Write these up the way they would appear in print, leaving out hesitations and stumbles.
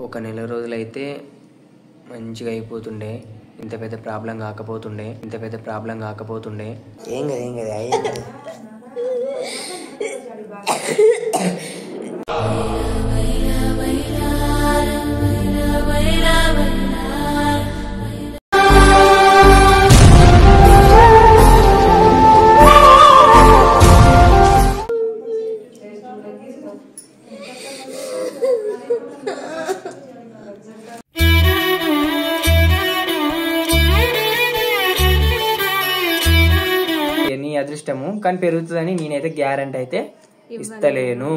ఒక నెల రోజులైతే మంచిగా అయిపోతుండే, ఇంత పెద్ద ప్రాబ్లం కాకపోతుండే. ఏం కదా నీ అదృష్టము కానీ పెరుగుతుందని నేనైతే గ్యారంటీ అయితే ఇస్తలేను.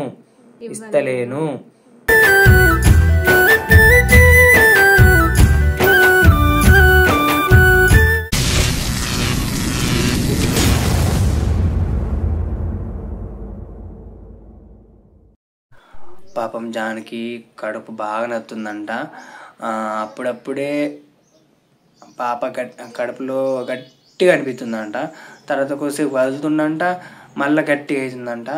పాపం జానికి కడుపు బాగా నత్తుందంట. అప్పుడప్పుడే పాప కడుపులో గట్టిగా అనిపిస్తుందంట. తర్వాత కొద్దిసేపు వదులుతుందంట, మళ్ళీ గట్టిగా అవుతుందంట.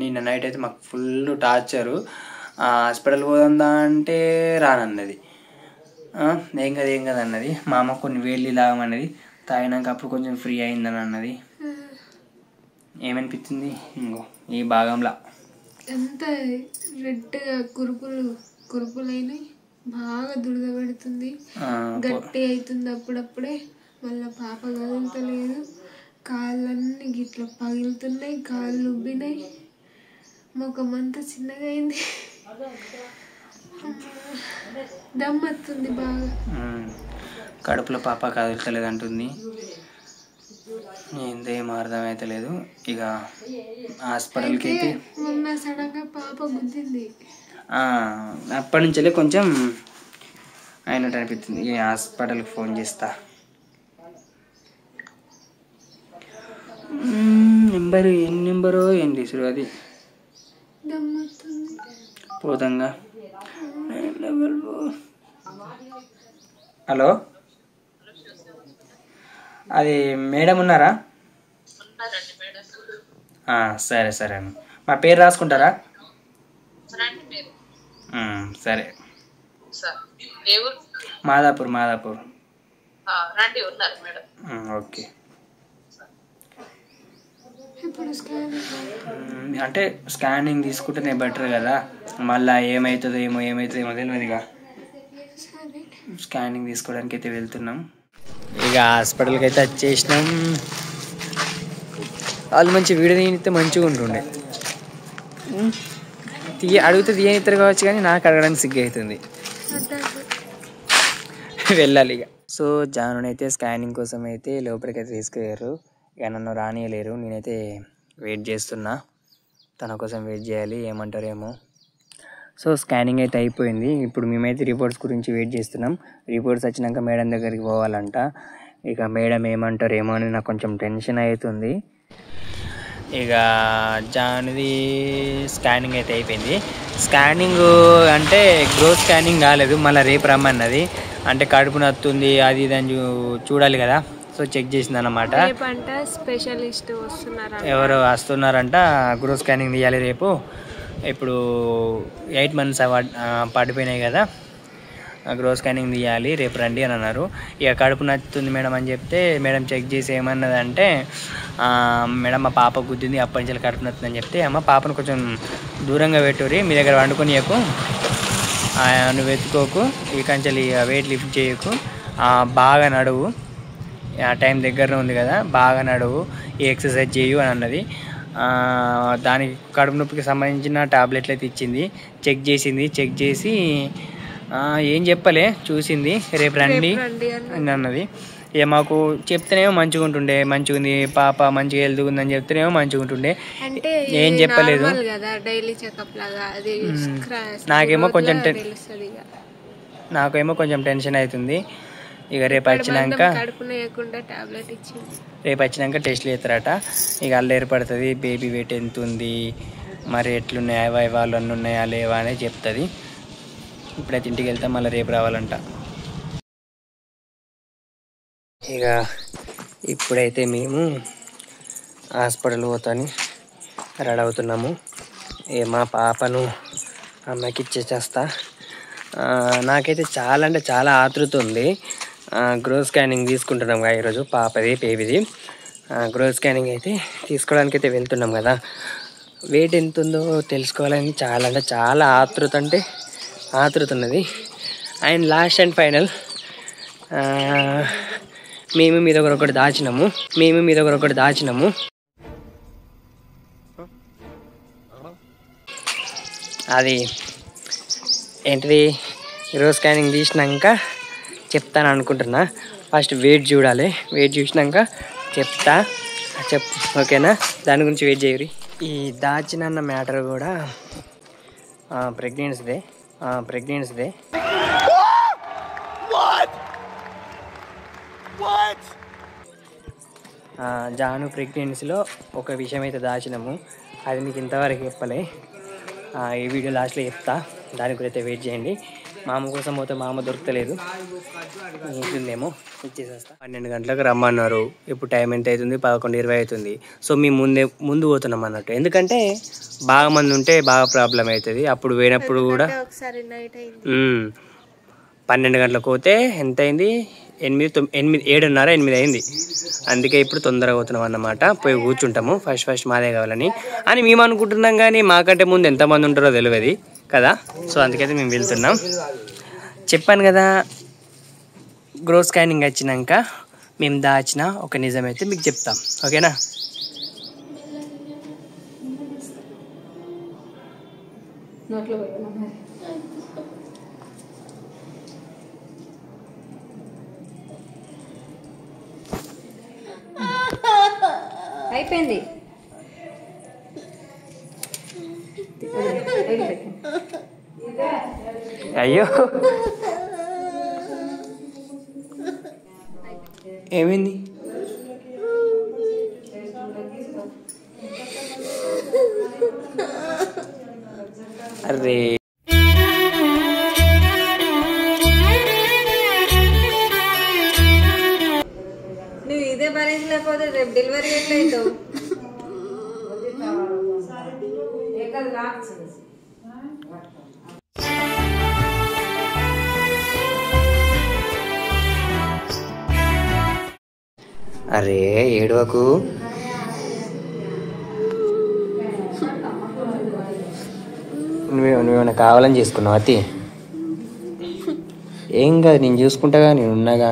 నిన్న నైట్ అయితే మాకు ఫుల్ టార్చరు. హాస్పిటల్ పోదా అంటే రానన్నది. ఏం కదా అన్నది. మా అమ్మ కొన్ని వేళ్ళు తాగమన్నది. తాగినాక అప్పుడు కొంచెం ఫ్రీ అయిందని అన్నది. ఏమనిపించింది ఇంకో ఈ భాగంలో ఎంత రెడ్గా కురుపులైనవి, బాగా దురద పెడుతుంది, గట్టి అవుతుంది అప్పుడప్పుడే. మళ్ళీ పాప కదులుతలేదు, కాళ్ళన్నీ గిట్ల పగులుతున్నాయి, కాళ్ళు ఉబ్బినాయి, ముఖమంతా చిన్నగా అయింది, దమ్మత్తుంది బాగా. కడుపులో పాప కదులుతలేదు అంటుంది. ఏం అర్థమైతే లేదు. ఇక హాస్పిటల్కి అయితే మొన్న సడన్గా పాప గుద్దింది. అప్పటి నుంచి కొంచెం అయినట్టు అనిపిస్తుంది. ఈ హాస్పిటల్కి ఫోన్ చేస్తా. ఏం నెంబరో ఏం తీసుడు అది పోతంగా. హలో, అది మేడం ఉన్నారా? సరే మా పేరు రాసుకుంటారా? సరే. మాదాపూర్. ఓకే. అంటే స్కానింగ్ తీసుకుంటేనే బెటర్ కదా, మళ్ళీ ఏమవుతుందో ఏమో తెలియదుగా. స్కానింగ్ తీసుకోవడానికి అయితే వెళ్తున్నాం. ఇక హాస్పిటల్కి అయితే వచ్చేసినాం. వాళ్ళు మంచి వీడియో తీయితే మంచిగా ఉంటుండే. అడిగితే తీయనిస్తారు కావచ్చు, కానీ నాకు అడగడానికి సిగ్గు అవుతుంది. వెళ్ళాలి ఇక. సో జాను అయితే స్కానింగ్ కోసం అయితే లోపలికి అయితే తీసుకెళ్ళారు. ఇక నన్ను రానియలేరు. నేనైతే వెయిట్ చేస్తున్నా, తన కోసం వెయిట్ చేయాలి. ఏమంటారేమో. సో స్కానింగ్ అయితే అయిపోయింది. ఇప్పుడు మేమైతే రిపోర్ట్స్ గురించి వెయిట్ చేస్తున్నాం. రిపోర్ట్స్ వచ్చినాక మేడం దగ్గరికి పోవాలంట. ఇక మేడం ఏమంటారేమో అని నాకు కొంచెం టెన్షన్ అవుతుంది. ఇక జానుది స్కానింగ్ అయితే అయిపోయింది. స్కానింగ్ అంటే గ్రోత్ స్కానింగ్ కాలేదు, మళ్ళీ రేపు రమ్మన్నది. అంటే కడుపు నత్తుంది అది ఇది అని చూడాలి కదా. సో చెక్ చేసింది అన్నమాట. స్పెషలిస్ట్ ఎవరు వస్తున్నారంట. గ్రోత్ స్కానింగ్ తీయాలి రేపు. ఇప్పుడు 8 months పడిపోయినాయి కదా, గ్రోత్ స్కానింగ్ తీయాలి, రేపు రండి అని అన్నారు. ఇక కడుపు నచ్చుతుంది మేడం అని చెప్తే మేడం చెక్ చేసి ఏమన్నదంటే, మేడం మా పాప గుద్దింది, అప్పటి నుంచి కడుపు నచ్చుతుంది అని చెప్తే, అమ్మ పాపను కొంచెం దూరంగా పెట్టుర్రి, మీ దగ్గర వండుకొనియకు, నువ్వు ఎత్తుకోకు, ఈ కంచెలు వెయిట్ లిఫ్ట్ చేయకు, బాగా నడువు, టైం దగ్గరనే ఉంది కదా, బాగా నడువు, ఈ ఎక్సర్సైజ్ చేయు అని అన్నది. దానికి కడుపు నొప్పికి సంబంధించిన టాబ్లెట్లు అయితే ఇచ్చింది. చెక్ చేసి ఏం చెప్పలే, చూసింది, రేపు రండి అని అన్నది. ఇక మాకు చెప్తేనేమో మంచిగా ఉంటుండే, మంచిగా ఉంది పాప, మంచిగా వెళ్తుందని చెప్తేనేమో మంచిగా ఉంటుండే. ఏం చెప్పలేదు. నాకేమో కొంచెం టెన్షన్ అవుతుంది. ఇక రేపు వచ్చినాక టెస్ట్లు చేస్తారట. ఇక అల్ల ఏర్పడుతుంది బేబీ వెయిట్ ఎంత ఉంది, మరి ఎట్లున్నాయి, అవయవాలు అన్నీ ఉన్నాయా లేవా అనేది చెప్తుంది. ఇప్పుడైతే ఇంటికి వెళ్తాం, మళ్ళీ రేపు రావాలంట. ఇక ఇప్పుడైతే మేము హాస్పిటల్ పోతాని రెడీ అవుతున్నాము. మా పాపను అమ్మాయికి ఇచ్చేస్తా. నాకైతే చాలా అంటే చాలా ఆతృత ఉంది. గ్రోత్ స్కానింగ్ తీసుకుంటున్నాం కదా ఈరోజు, పాపది బేబీది. గ్రోత్ స్కానింగ్ అయితే తీసుకోవడానికి అయితే వెళ్తున్నాం కదా. వెయిట్ ఎంత ఉందో తెలుసుకోవాలని చాలా అంటే చాలా ఆతృత ఉన్నది. అండ్ లాస్ట్ అండ్ ఫైనల్, మేము మీ దగ్గర ఒకటి దాచినాము. అది ఏంటిది, ఈరోజు స్కానింగ్ తీసినాక చెప్తాను అనుకుంటున్నా. ఫస్ట్ వెయిట్ చూడాలి, వెయిట్ చూసినాక చెప్తా. ఓకేనా, దాని గురించి వెయిట్ చేయరు. ఈ దాచిన మ్యాటర్ కూడా ప్రెగ్నెన్సీదే. జాను ప్రెగ్నెన్సీలో ఒక విషయం అయితే దాచినాము, అది మీకు ఇంతవరకు చెప్పలే. ఈ వీడియో లాస్ట్లో చెప్తా, దాని గురించి అయితే వెయిట్ చేయండి. మామ కోసం పోతే మామ దొరకలేదు, ఇంటుందేమో ఇచ్చేసేస్తా. 12 గంటలకు రమ్మన్నారు. ఇప్పుడు టైం ఎంత అవుతుంది? 11:20 అవుతుంది. సో మేము ముందు పోతున్నాం అన్నట్టు, ఎందుకంటే బాగా మంది ఉంటే బాగా ప్రాబ్లం అవుతుంది. అప్పుడు పోయినప్పుడు కూడా 12 గంటలకు పోతే ఎంత అయింది? 7:30 అయింది. అందుకే ఇప్పుడు తొందరగా పోతున్నాం అన్నమాట. పోయి కూర్చుంటాము, ఫస్ట్ మాదే కావాలని అని మేము అనుకుంటున్నాం. కానీ మాకంటే ముందు ఎంతమంది ఉంటారో తెలియదు కదా. సో అందుకైతే మేము వెళ్తున్నాం. చెప్పాను కదా, గ్రోత్ స్కానింగ్ వచ్చినాక మేము దాచిన ఒక నిజమైతే మీకు చెప్తాం. ఓకేనా? అయిపోయింది. అయ్యో, ఏమైంది? అరే నువ్వు ఇదే భరించలేకపోతే రేపు డెలివరీ ఎట్లయితావు? అరే ఏడవకు. నువ్వేమైనా కావాలని చేసుకున్నావు అతి? ఏం కాదు, నేను చూసుకుంటాగా, నేను ఉన్నాగా.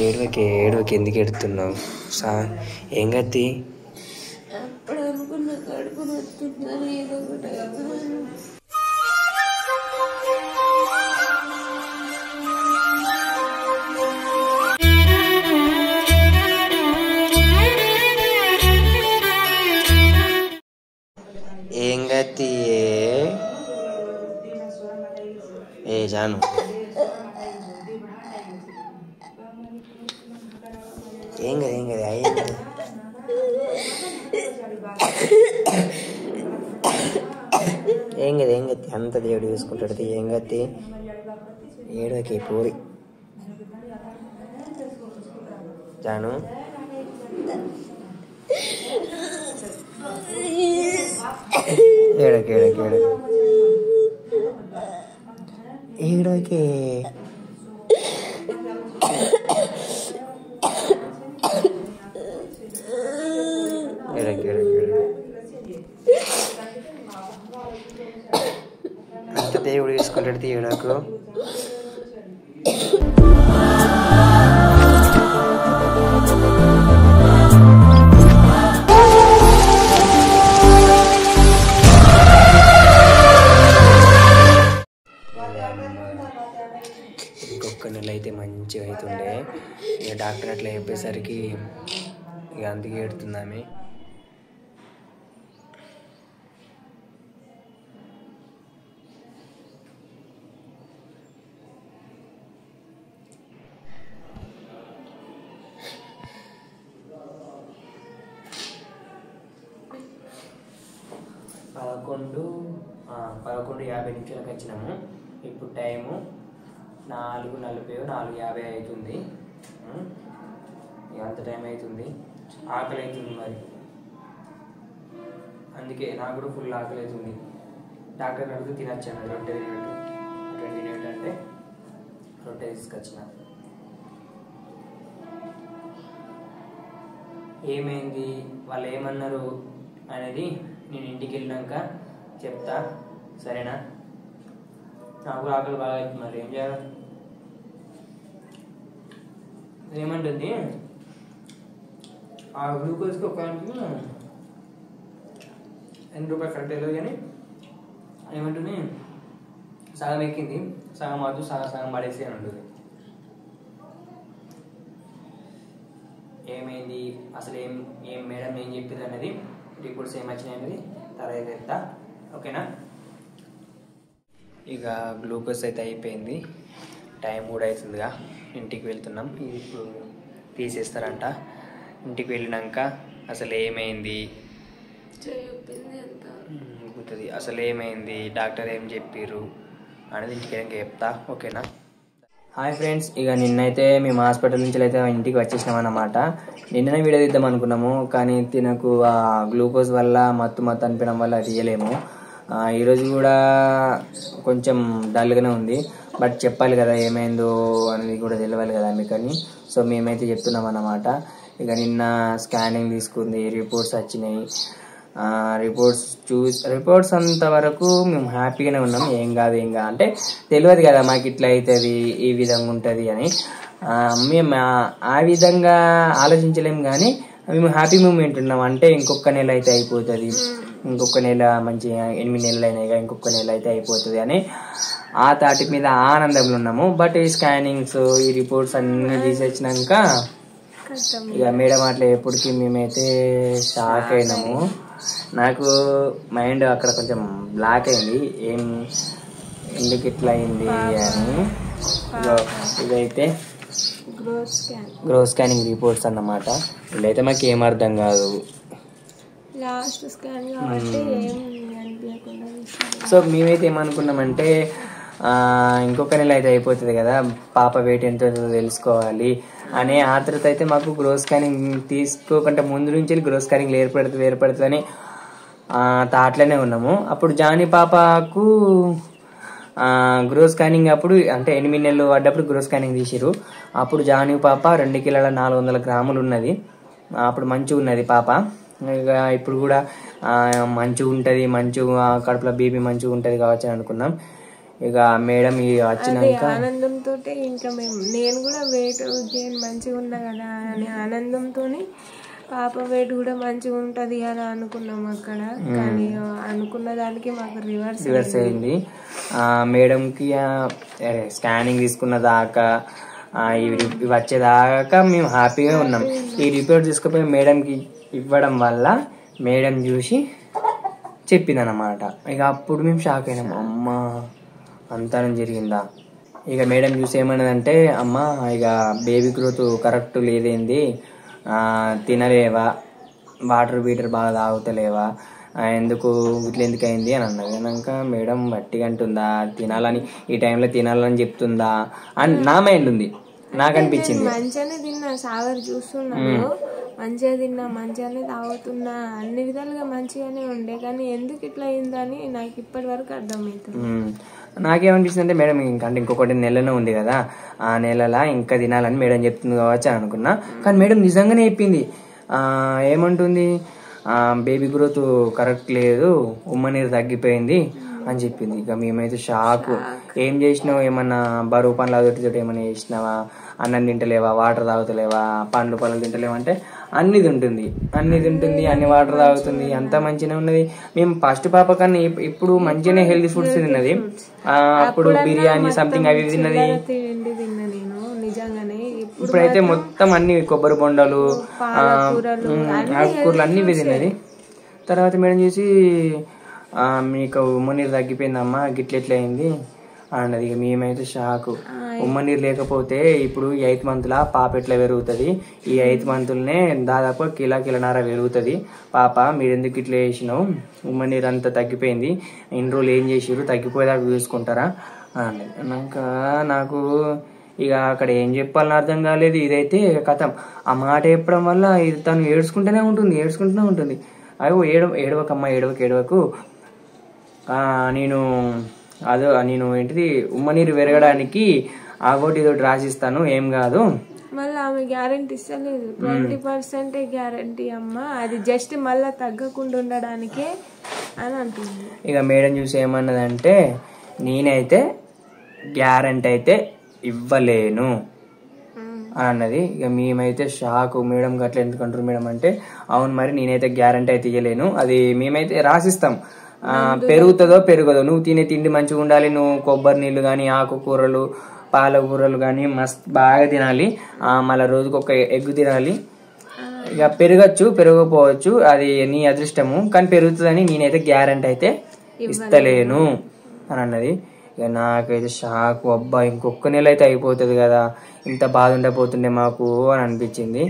ఏడవకి ఎందుకు ఎడుతున్నావు? ఏం కత్తి? ఏం గతి? ఏ జాను, ఏం కదా అయ్యింది. ఏం గతి, అంత దేవుడు చూసుకుంటాడు. ఏం గతి, ఏడవకి పూరి. జాను, ఏడకి అంత దేవుడు తీసుకుంటాడు. ఏడకు. ఇంకొక నెల అయితే మంచిగా అవుతుండే. ఇక డాక్టర్ అట్లా చెప్పేసరికి ఇక అందుకే ఏడుతున్నామే. పదకొండు 11:50 వచ్చినాము. ఇప్పుడు టైము 4:40, 4:50 అవుతుంది. అంత టైం అవుతుంది. ఆకలి అవుతుంది మరి, అందుకే నాకు కూడా ఫుల్ ఆకలి అవుతుంది. డాక్టర్ అడిగితే తినొచ్చాను రొట్టె తినేటంటే రొట్టె తీసుకొచ్చిన. ఏమైంది వాళ్ళు ఏమన్నారు అనేది నేను ఇంటికి వెళ్ళినాక చెప్తా, సరేనా? నాకు ఆకలి బాగా అవుతుంది, మరి ఏం చేయాలి? ఏమంటుంది ఆ గ్లూకోజ్కి ఒక ₹8 కరెక్ట్ తెలియదు కానీ ఏమంటుంది సగం ఎక్కింది, సగం వద్దు సగం పడేసి అని ఉంటుంది. ఏమైంది అసలు ఏం మేడం ఏం చెప్పింది అనేది, రిపోర్ట్స్ ఏమొచ్చినాయి అనేది తర్వాత చెప్తా, ఓకేనా? ఇక గ్లూకోజ్ అయితే అయిపోయింది, టైం కూడా అవుతుందిగా, ఇంటికి వెళ్తున్నాం. ఇది ఇప్పుడు తీసేస్తారంట. ఇంటికి వెళ్ళినాక అసలు ఏమైంది గుర్తుంది, అసలు ఏమైంది, డాక్టర్ ఏం చెప్పారు అనేది ఇంటికి వెళ్ళాక చెప్తా, ఓకేనా? హాయ్ ఫ్రెండ్స్, ఇక నిన్నైతే మేము హాస్పిటల్ నుంచి అయితే ఇంటికి వచ్చేసినాం అన్నమాట. నిన్ననే వీడియో తీద్దాం అనుకున్నాము, కానీ తినకు ఆ గ్లూకోజ్ వల్ల మత్తు అనిపించడం వల్ల తీయలేము. ఈరోజు కూడా కొంచెం డల్గానే ఉంది, బట్ చెప్పాలి కదా ఏమైందో అనేది కూడా తెలియాలి కదా అందుకని. సో మేమైతే చెప్తున్నాం అన్నమాట. ఇక నిన్న స్కానింగ్ తీసుకుంది, రిపోర్ట్స్ వచ్చినాయి. రిపోర్ట్స్ అంతవరకు మేము హ్యాపీగానే ఉన్నాం. ఏం కాదు అంటే తెలియదు కదా మాకు ఇట్లా అవుతుంది ఈ విధంగా ఉంటుంది అని. మేము ఆ విధంగా ఆలోచించలేము, కానీ మేము హ్యాపీ మూమెంట్ ఉన్నాం. అంటే ఇంకొక నెల అయితే అయిపోతుంది, ఇంకొక నెల మంచిగా 8 నెలలు అయినాయి, ఇంకొక నెల అయితే అయిపోతుంది అని ఆ తాటి మీద ఆనందంలో ఉన్నాము. బట్ ఈ స్కానింగ్స్ ఈ రిపోర్ట్స్ అన్నీ తీసేసినాక ఇక మేడం అట్లా ఎప్పటికీ మేమైతే షాక్ అయినాము. నాకు మైండ్ అక్కడ కొంచెం బ్లాక్ అయింది, ఎందుకు ఇట్లా అయింది అని. ఇదైతే గ్రోత్ స్కానింగ్ రిపోర్ట్స్ అన్నమాట. ఇదైతే మాకు ఏం అర్థం కాదు. సో మేమైతే ఏమనుకున్నామంటే ఇంకొక నెల అయితే అయిపోతుంది కదా, పాప వెయిట్ ఎంతో తెలుసుకోవాలి అనే ఆతృత అయితే మాకు గ్రోత్ స్కానింగ్ తీసుకోకుండా ముందు నుంచి గ్రోత్ స్కానింగ్ ఏర్పడుతుందని తాట్లోనే ఉన్నాము. అప్పుడు జానీ పాపకు గ్రోత్ స్కానింగ్ అప్పుడు అంటే 8 నెలలు పడ్డప్పుడు గ్రోత్ స్కానింగ్ తీసిరు. అప్పుడు జానీ పాప 2,400 గ్రాములు ఉన్నది. అప్పుడు మంచిగా ఉన్నది పాప. ఇక ఇప్పుడు కూడా మంచిగా ఉంటుంది, మంచిగా కడుపులో బేబీ మంచిగా ఉంటుంది కావచ్చు అని అనుకున్నాం. ఇక మేడం వచ్చినాక ఆనందంతో ఇంకా నేను కూడా వెయిట్ గెయిన్ మంచిగా ఉన్నా కదా అని ఆనందంతో పాప వెయిట్ కూడా మంచిగా ఉంటది అని అనుకున్నాం అక్కడ. కానీ అనుకున్న దానికి మాకు రివర్స్ అయింది. మేడంకి స్కానింగ్ తీసుకున్న దాకా ఇవి వచ్చేదాకా మేము హ్యాపీగా ఉన్నాం. ఈ రిపోర్ట్ తీసుకుపోయి మేడంకి ఇవ్వడం వల్ల మేడం చూసి చెప్పిందన్నమాట. ఇక అప్పుడు మేము షాక్ అయినాం, అమ్మ అంతా జరిగిందా. ఇక మేడం చూసి ఏమన్నదంటే, అమ్మ ఇక బేబీ గ్రోత్ కరెక్ట్ లేదేంది, తినలేవా, వాటర్ బీటర్ బాగా తాగుతలేవా, ఎందుకు ఇట్లా ఎందుకు అయింది అని అన్నది. అన్నాక మేడం వట్టిగా అంటుందా, తినాలని ఈ టైంలో తినాలని చెప్తుందా అని నా మైండ్ ఉంది. నాకు అనిపించింది మంచిగానే తిన్నా, సాగర్ చూస్తున్నాను, మంచిగా తిన్నా, మంచిగానే తాగుతున్నా, అన్ని విధాలుగా మంచిగానే ఉండే, కానీ ఎందుకు ఇట్లా అయిందని నాకు ఇప్పటి వరకు అర్థమవుతుంది. నాకేమనిపిస్తుంది అంటే మేడం ఇంకంటే ఇంకొకటి నెలనే ఉంది కదా, ఆ నెలలా ఇంకా తినాలని మేడం చెప్తుంది కావచ్చు అని అనుకున్నా. కానీ మేడం నిజంగానే చెప్పింది. ఏమంటుంది, బేబీ గ్రోత్ కరెక్ట్ లేదు, ఉమ్మనీరు తగ్గిపోయింది అని చెప్పింది. ఇక మేమైతే షాక్. ఏం చేసినావు, ఏమన్నా బరువు పనులు అదొకటి ఏమన్నా చేసినావా, అన్నం తింటలేవా, వాటర్ తాగుతలేవా, పండ్లు తింటలేవా అంటే అన్ని తింటుంది, అన్ని వాటర్ తాగుతుంది, అంతా మంచిగానే ఉన్నది. మేము ఫస్ట్ పాప కన్నా ఇప్పుడు మంచిగానే హెల్తీ ఫుడ్స్ తిన్నది. అప్పుడు బిర్యానీ సంథింగ్ అవి తిన్నది. ఇప్పుడైతే మొత్తం అన్ని కొబ్బరి బొండాలు, ఆకుకూరలు అన్ని తిన్నది. తర్వాత మేడం చూసి మీకు ఉమ్మనీరు తగ్గిపోయిందమ్మా, గిట్లెట్లా అయింది అన్నది. ఇక మేమైతే షాకు. ఉమ్మనీరు లేకపోతే ఇప్పుడు 8th month పాప ఎట్లా పెరుగుతుంది, ఈ 8th monthనే దాదాపు కిలోన్నర పెరుగుతుంది పాప, మీరు ఎందుకు ఇట్లా చేసినావు, ఉమ్మనీరు అంతా తగ్గిపోయింది, ఇన్ని రోజులు ఏం చేసిరు, తగ్గిపోయేదాకా చూసుకుంటారా అన్నది. అన్నాక నాకు ఇక అక్కడ ఏం చెప్పాలని అర్థం కాలేదు. ఇదైతే కథం. ఆ మాట చెప్పడం వల్ల ఇది తను ఏడ్చుకుంటూనే ఉంటుంది. అయ్యో ఏడవకమ్మా, ఏడవకు, నేను నేను ఏంటిది ఉమ్మనీరు పెరగడానికి ఆగోటి ఇదోటి రాసిస్తాను, ఏం కాదు. మళ్ళీ ఆమె గ్యారంటీ ఇస్తలేదు, 20% గ్యారంటీ అమ్మ, అది జస్ట్ మళ్ళీ తగ్గకుండా ఉండడానికే అని అంటుంది. ఇక మేడం చూసి ఏమన్నదంటే నేనైతే గ్యారంటీ అయితే ఇవ్వలేను అని అన్నది. ఇక మేమైతే షాక్, మేడం గట్ల ఎందుకంటారు మేడం అంటే, అవును మరి నేనైతే గ్యారంటీ అయితే ఇవ్వలేను, అది మేమైతే రాసిస్తాం, పెరుగుతుందో పెరగదో, నువ్వు తినే తిండి మంచిగా ఉండాలి, నువ్వు కొబ్బరి నీళ్ళు కానీ ఆకుకూరలు పాలకూరలు కానీ మస్తు బాగా తినాలి, మళ్ళీ రోజుకి ఒక ఎగ్ తినాలి. ఇక పెరగచ్చు పెరగకపోవచ్చు అది నీ అదృష్టము, కానీ పెరుగుతుందని నేనైతే గ్యారంటీ అయితే ఇస్తలేను అని అన్నది. ఇక నాకైతే షాక్, అబ్బా ఇంకొక నెల అయితే అయిపోతుంది కదా, ఇంత బాధ ఉండకపోతుండే మాకు అని అనిపించింది.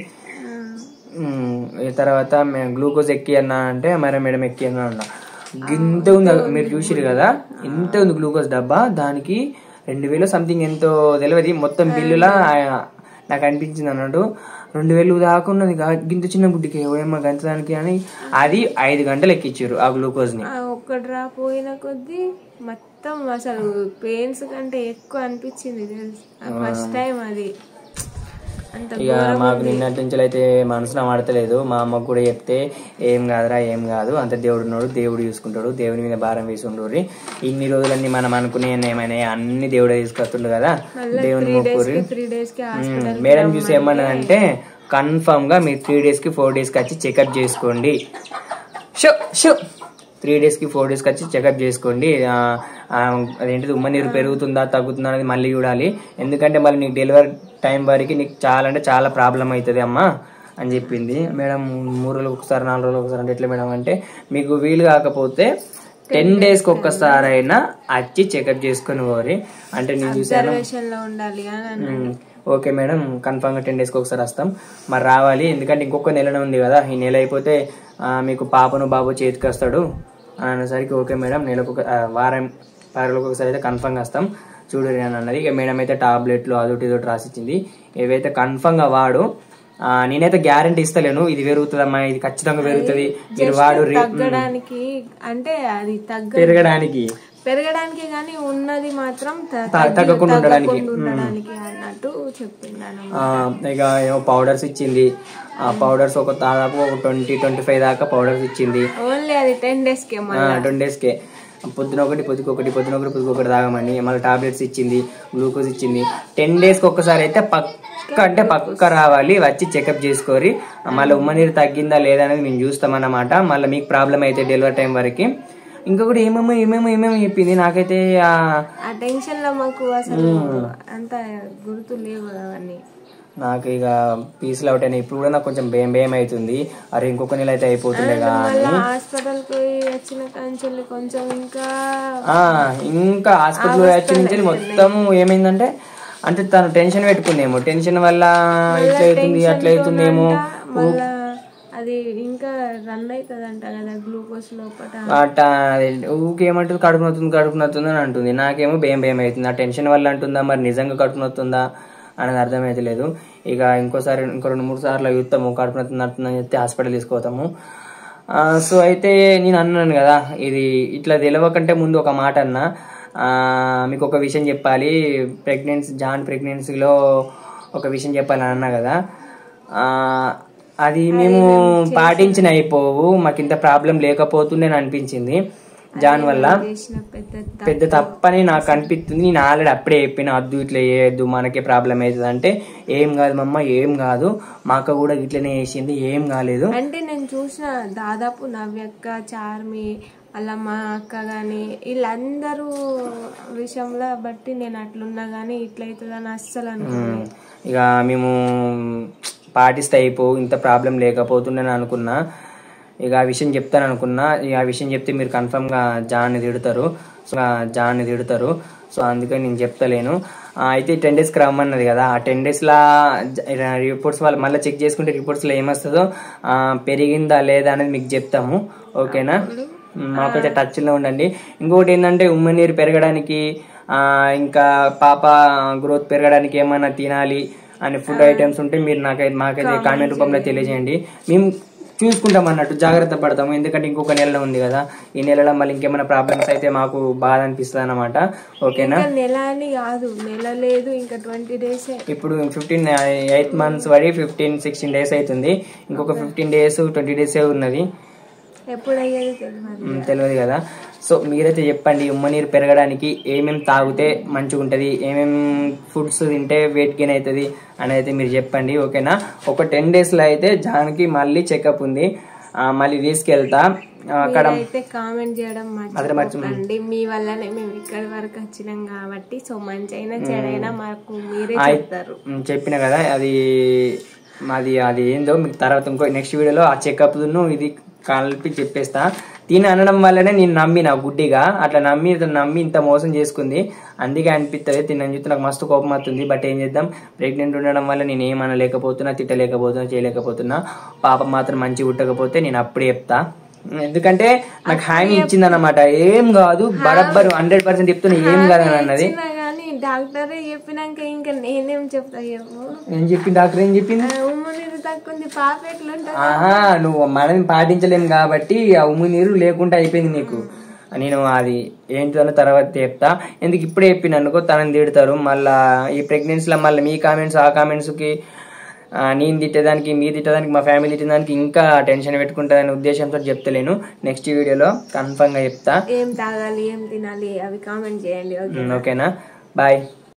తర్వాత మేము గ్లూకోజ్ ఎక్కి అన్నా అంటే మరి మేడం ఎక్కి అన్నా అన్నా, ఇంత ఉంది మీరు చూసిరు కదా, ఇంత ఉంది గ్లూకోజ్ డబ్బా, దానికి 2000 సంథింగ్ ఎంతో తెలియదు, మొత్తం బిల్లులా నాకు అనిపించింది అన్నట్టు 2000 దాకా ఉన్నది గింత చిన్న బుడ్డికి, ఏమో గంత దానికి అని. అది 5 గంటలు ఎక్కించారు ఆ గ్లూకోజ్ ని. ఒక్క డ్రాప్ పోయిన కొద్దీ మొత్తం అసలు పెయిన్స్ కంటే ఎక్కువ అనిపించింది ఫస్ట్ టైం అది. ఇక మాకు నిన్నటి నుంచి అయితే మనసున పడతలేదు, మా అమ్మకు కూడా చెప్తే ఏం కాదురా ఏం కాదు, అంత దేవుడు ఉన్నాడు, దేవుడు చూసుకుంటాడు, దేవుని మీద భారం వేసి ఉండరు, ఇన్ని రోజులన్నీ మనం అనుకునే ఏమైనా అన్ని దేవుడే తీసుకొస్తుండు కదా, దేవుని మొక్కురి. మేడం చూసి ఏమన్నదంటే కన్ఫర్మ్ గా మీరు 3 days కి 4 days కి వచ్చి చెకప్ చేసుకోండి, 3 days కి 4 days కి వచ్చి చెకప్ చేసుకోండి, అదేంటిది ఉమ్మనీరు పెరుగుతుందా తగ్గుతుందా అనేది మళ్ళీ చూడాలి, ఎందుకంటే మళ్ళీ నీకు డెలివరీ టైం వరకు నీకు చాలా అంటే చాలా ప్రాబ్లం అవుతుంది అమ్మా అని చెప్పింది మేడం. 3 రోజులకు ఒకసారి 4 రోజులకు ఒకసారి అంటే ఎట్లా మేడం అంటే, మీకు వీలు కాకపోతే 10 days కి ఒక్కసారి అయినా వచ్చి చెకప్ చేసుకుని పోరి అంటే నేను చూసాను. ఓకే మేడం కన్ఫామ్ గా 10 days కి ఒకసారి వస్తాం, మరి రావాలి, ఎందుకంటే ఇంకొక నెలనే ఉంది కదా, ఈ నెల అయిపోతే మీకు పాపను బాబు చేతికి వస్తాడు అని అనేసరికి ఓకే మేడం నెలకు వారం 10 రోజులకు ఒకసారి అయితే కన్ఫామ్ గా వస్తాం చూడరి అని అన్నది. ఇక మేడం అయితే టాబ్లెట్లు అదొకటి ఇదొకటి రాసిచ్చింది, ఏవైతే కన్ఫామ్ గా వాడు, నేనైతే గ్యారంటీ ఇస్తలేను ఇది పెరుగుతుందమ్మా ఇది ఖచ్చితంగా పెరుగుతుంది మీరు వాడు తగ్గడానికి అంటే అది పెరగడానికి కానీ ఉన్నది మాత్రం తగ్గకుండా ఉండడానికి అన్నట్టు చెప్పిండాను. ఇక ఏమో పౌడర్స్ ఇచ్చింది, ఆ పౌడర్స్ ఒక దాదాపు ఒక 20-25 దాకా పౌడర్స్ ఇచ్చింది, ఓన్లీ అది 10 days కే 10 days కే, పొద్దున ఒకటి పొద్దుకొకటి తాగమని, మళ్ళీ టాబ్లెట్స్ ఇచ్చింది, గ్లూకోజ్ ఇచ్చింది. 10 days కి ఒక్కసారి అయితే పక్క రావాలి, వచ్చి చెకప్ చేసుకోరి, మళ్ళీ ఉమ్మనీరు తగ్గిందా లేదా అనేది మేము చూస్తామన్నమాట, మళ్ళీ మీకు ప్రాబ్లం అయితే డెలివరీ టైం వరకు. ఇంకొకటి ఏమేమో చెప్పింది, నాకైతే ఆ టెన్షన్ లో మాకు అసలు అంత గుర్తు లేవు అవన్నీ. నాకు ఇక పీసులు అవుట్ అయినా, ఇప్పుడు కూడా నాకు కొంచెం భయం అవుతుంది, అరే ఇంకొక నెల అయితే అయిపోతుండే హాస్పిటల్ కి వచ్చిన కంచెల్లి కొంచెం ఇంకా హాస్పిటల్ వచ్చిన నుంచి మొత్తం ఏమైందంటే, అంటే తను టెన్షన్ పెట్టుకుందేమో, టెన్షన్ వల్ల ఇట్లా అవుతుంది అట్లా అవుతుందేమో, అది ఇంకా రన్ అవుతుందంట కదా గ్లూకోజ్ లోపల, ఊకేమంటుంది కడుపు నొత్తుంది అని అంటుంది, నాకేమో భయం అవుతుంది, ఆ టెన్షన్ వల్ల అంటుందా మరి నిజంగా కడుపు నొత్తుందా అనేది అర్థమైతే లేదు. ఇక ఇంకో 2-3 సార్లు చూస్తాము, కడుపు నొత్తుందని చెప్తే హాస్పిటల్ తీసుకుపోతాము. సో అయితే నేను అన్నాను కదా, ఇది ఇట్లా తెలియకంటే ముందు ఒక మాట అన్నా, మీకు ఒక విషయం చెప్పాలి, జాన్ ప్రెగ్నెన్సీలో ఒక విషయం చెప్పాలని అన్నా కదా, అది మేము పాటించిన అయిపోవు, మాకు ఇంత ప్రాబ్లం లేకపోతుండే అనిపించింది, జాన్ వల్ల పెద్ద తప్పని నాకు అనిపిస్తుంది. నేను ఆల్రెడీ అప్పుడే చెప్పిన, వద్దు ఇట్లా చేయొద్దు మనకే ప్రాబ్లం అవుతుంది అంటే, ఏం కాదు మమ్మ ఏం కాదు, మా అక్క కూడా ఇట్లనే చేసింది ఏం కాలేదు అంటే. నేను చూసిన దాదాపు నవ్యక్క, చార్మి, అలా మా అక్క గాని వీళ్ళందరూ విషయంలో బట్టి నేను అట్లున్నా గానీ ఇట్లయితుందని అస్సలు అనుకున్నాను. ఇక మేము పాటిస్తే అయిపో, ఇంత ప్రాబ్లం లేకపోతుందని అనుకున్నా, ఇక ఆ విషయం చెప్తాను అనుకున్నా, ఇక ఆ విషయం చెప్తే మీరు కన్ఫర్మ్ గా జాన్ని తిడతారు, సో అందుకని నేను చెప్తలేను. అయితే 10 days కి రమ్మన్నది కదా, ఆ 10 days లా రిపోర్ట్స్ వాళ్ళు మళ్ళీ చెక్ చేసుకుంటే రిపోర్ట్స్ లో ఏమొస్తుందో, పెరిగిందా లేదా అనేది మీకు చెప్తాము ఓకేనా. మాకైతే టచ్ లో ఉండండి. ఇంకొకటి ఏంటంటే ఉమ్మనీరు పెరగడానికి ఇంకా పాప గ్రోత్ పెరగడానికి ఏమైనా తినాలి అనే ఫుడ్ ఐటమ్స్ ఉంటే మీరు మాకైతే కామెంట్ రూపంలో తెలియజేయండి. మేము చూసుకుంటాం అన్నట్టు, జాగ్రత్త పడతాము. ఎందుకంటే ఇంకొక నెలలో ఉంది కదా, ఈ నెలలో మళ్ళీ ఇంకేమైనా ప్రాబ్లమ్స్ అయితే మాకు బాధ అనిపిస్తుంది అన్నమాట. ఓకేనా, నెల అని కాదు, నెల లేదు ఇంకా 20 days. ఇప్పుడు 8 months పడి 15-16 days అవుతుంది. ఇంకొక 15 days 20 days ఉన్నది. ఎప్పుడు అయ్యేది తెలియదు కదా. సో మీరైతే చెప్పండి, ఉమ్మ నీరు పెరగడానికి ఏమేమి తాగితే మంచిగా ఉంటుంది, ఏమేమి ఫుడ్స్ తింటే వెయిట్ గెయిన్ అవుతుంది అని అయితే మీరు చెప్పండి. ఓకేనా, ఒక 10 daysలో అయితే జాన్కి మళ్ళీ చెకప్ ఉంది, మళ్ళీ తీసుకెళ్తా. అక్కడ అయితే కామెంట్ చేయడం మర్చిపోకండి, మీ వల్లనే మేము ఇక్కడి వరకు వచ్చినాం కాబట్టి. సో మంచి అయినా చెడైనా మాకు మీరే చెప్తారు. చెప్పిన కదా, అది ఏందో మీకు తర్వాత ఇంకో నెక్స్ట్ వీడియోలో ఆ చెకప్ ఇది కలిపి చెప్పేస్తా. తిని అనడం వల్లనే నేను నమ్మిన గుడ్డిగా, అట్లా నమ్మి ఇంత మోసం చేసుకుంది. అందుకే అనిపిస్తుంది, తినని చూస్తే నాకు మస్తు కోపం వస్తుంది. బట్ ఏం చేద్దాం, ప్రెగ్నెంట్ ఉండడం వల్ల నేను ఏమనలేకపోతున్నా, తిట్టలేకపోతున్నా, చేయలేకపోతున్నా. పాప మాత్రం మంచిగా ఉట్టకపోతే నేను అప్పుడే చెప్తా. ఎందుకంటే నాకు హామీ ఇచ్చింది అన్నమాట, ఏం కాదు బరబ్బరు 100% చెప్తున్నా, ఏం కాదని అన్నది. డాక్టరే చెప్పినాక ఇంకా నేనేం చెప్తా చెప్పు. ఏం చెప్పింది డాక్టర్, ఏం చెప్పింది? ఉమ్ము నీరు తక్కువ పాప ఎట్లుంటా. నువ్వు మనం పాటించలేము కాబట్టి ఆ ఉమ్ము నీరు లేకుండా అయిపోయింది నీకు. నేను అది ఏంటిదన్న తర్వాత చెప్తా. ఎందుకు ఇప్పుడే చెప్పిన అనుకో తనని తిడతారు మళ్ళా. ఈ ప్రెగ్నెన్సీలో మళ్ళీ మీ కామెంట్స్ ఆ కామెంట్స్కి నేను తిట్టేదానికి మీరు తిట్టేదానికి మా ఫ్యామిలీ తిట్టేదానికి ఇంకా టెన్షన్ పెట్టుకుంటుందనే ఉద్దేశంతో చెప్తలేను. నెక్స్ట్ వీడియోలో కన్ఫర్మ్ గా చెప్తా. ఏం తాగాలి ఏం తినాలి అవి కామెంట్ చేయండి. ఓకేనా, బాయ్.